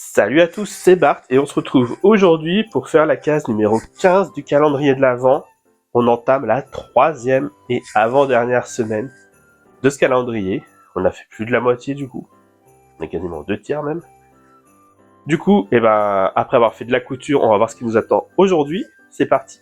Salut à tous, c'est Bart et on se retrouve aujourd'hui pour faire la case numéro 15 du calendrier de l'Avent. On entame la 3e et avant-dernière semaine de ce calendrier. On a fait plus de la moitié du coup. On est quasiment 2/3 même. Du coup, après avoir fait de la couture, on va voir ce qui nous attend aujourd'hui. C'est parti.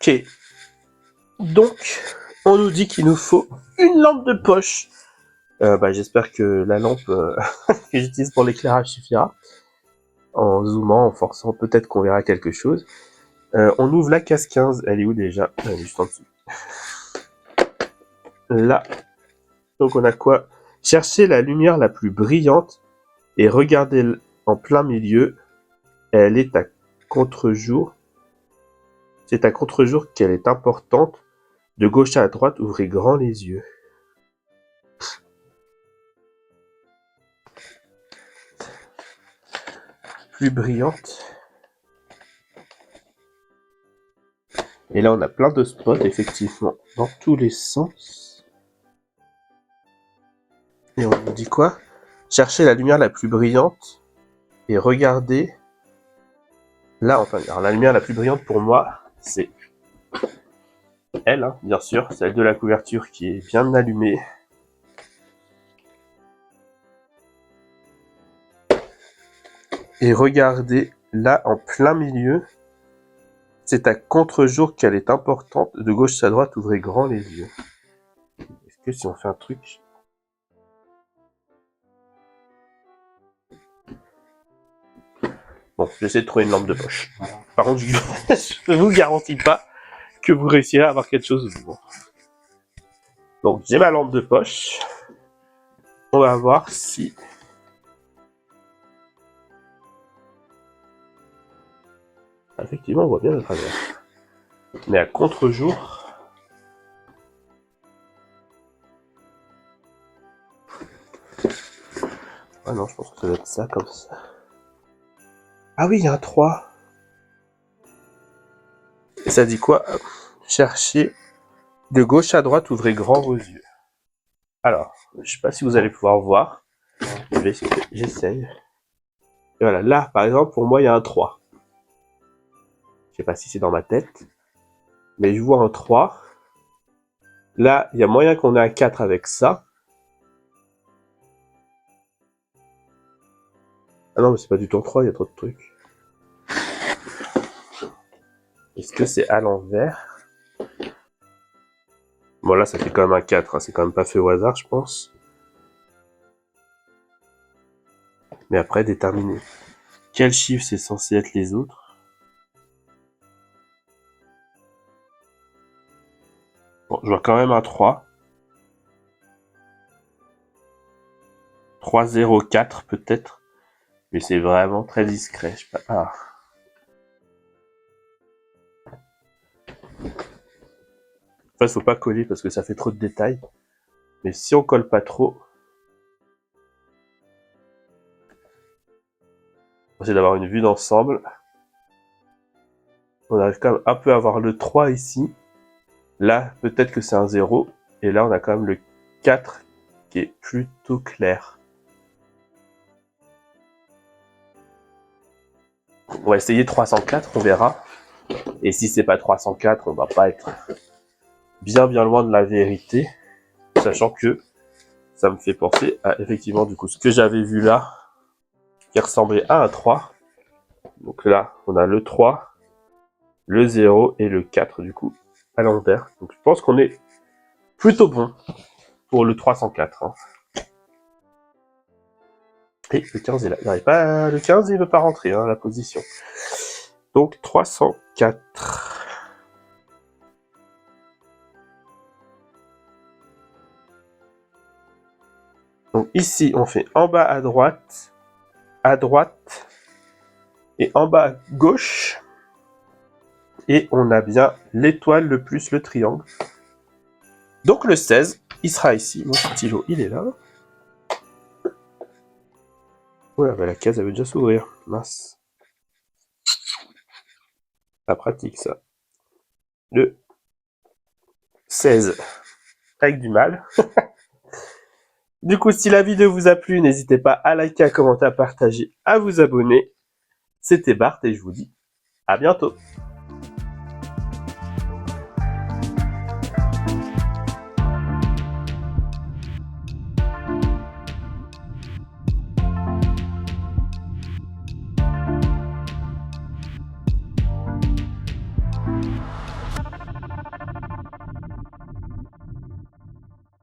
Ok. Donc, on nous dit qu'il nous faut une lampe de poche. J'espère que la lampe que j'utilise pour l'éclairage suffira. En zoomant, en forçant, peut-être qu'on verra quelque chose. On ouvre la case 15. Elle est où déjà? Elle est juste en dessous. Là. Donc on a quoi? Chercher la lumière la plus brillante et regardez en plein milieu. Elle est à contre-jour. C'est à contre-jour qu'elle est importante. De gauche à droite, ouvrez grand les yeux. Plus brillante. Et là, on a plein de spots, effectivement, dans tous les sens. Et on nous dit quoi? Cherchez la lumière la plus brillante et regardez. Là, enfin, alors la lumière la plus brillante pour moi, c'est elle, hein, bien sûr, celle de la couverture qui est bien allumée. Et regardez, là, en plein milieu, c'est à contre-jour qu'elle est importante. De gauche à droite, ouvrez grand les yeux. Est-ce que si on fait un truc... Bon, j'essaie de trouver une lampe de poche. Par contre, je ne vous garantis pas que vous réussirez à avoir quelque chose de bon. Donc, j'ai ma lampe de poche. On va voir si... Effectivement, on voit bien le travers. Mais à contre-jour... Ah non, je pense que ça doit être ça, comme ça. Ah oui, il y a un 3. Et ça dit quoi? Cherchez de gauche à droite, ouvrez grand vos yeux. Alors, je sais pas si vous allez pouvoir voir. J'essaye. Et voilà, là, par exemple, pour moi, il y a un 3. Je sais pas si c'est dans ma tête. Mais je vois un 3. Là, il y a moyen qu'on ait un 4 avec ça. Ah non, mais c'est pas du tout un 3, il y a trop de trucs. Est-ce que c'est à l'envers? Bon, là, ça fait quand même un 4. Hein. C'est quand même pas fait au hasard, je pense. Mais après, déterminer quel chiffre c'est censé être les autres. Bon, je vois quand même un 3. 3, 0, 4 peut-être. Mais c'est vraiment très discret. Je sais pas. Ah. En fait, faut pas coller parce que ça fait trop de détails. Mais si on colle pas trop, on essaie d'avoir une vue d'ensemble. On arrive quand même un peu à avoir le 3 ici. Là, peut-être que c'est un 0. Et là, on a quand même le 4 qui est plutôt clair. On va essayer 304, on verra. Et si c'est pas 304, on va pas être bien loin de la vérité. Sachant que ça me fait penser à effectivement du coup ce que j'avais vu là, qui ressemblait à un 3. Donc là, on a le 3, le 0 et le 4 du coup à l'envers. Donc je pense qu'on est plutôt bon pour le 304. Hein. Et le 15 est là. Il n'arrive pas, le 15 il veut pas rentrer la position. Donc 304. Donc ici on fait en bas à droite et en bas à gauche. Et on a bien l'étoile, le plus, le triangle. Donc le 16, il sera ici. Mon stylo, il est là. Ouais, bah la case, elle veut déjà s'ouvrir. Mince. Pas pratique, ça. Le 16. Avec du mal. Du coup, si la vidéo vous a plu, n'hésitez pas à liker, à commenter, à partager, à vous abonner. C'était Bart et je vous dis à bientôt.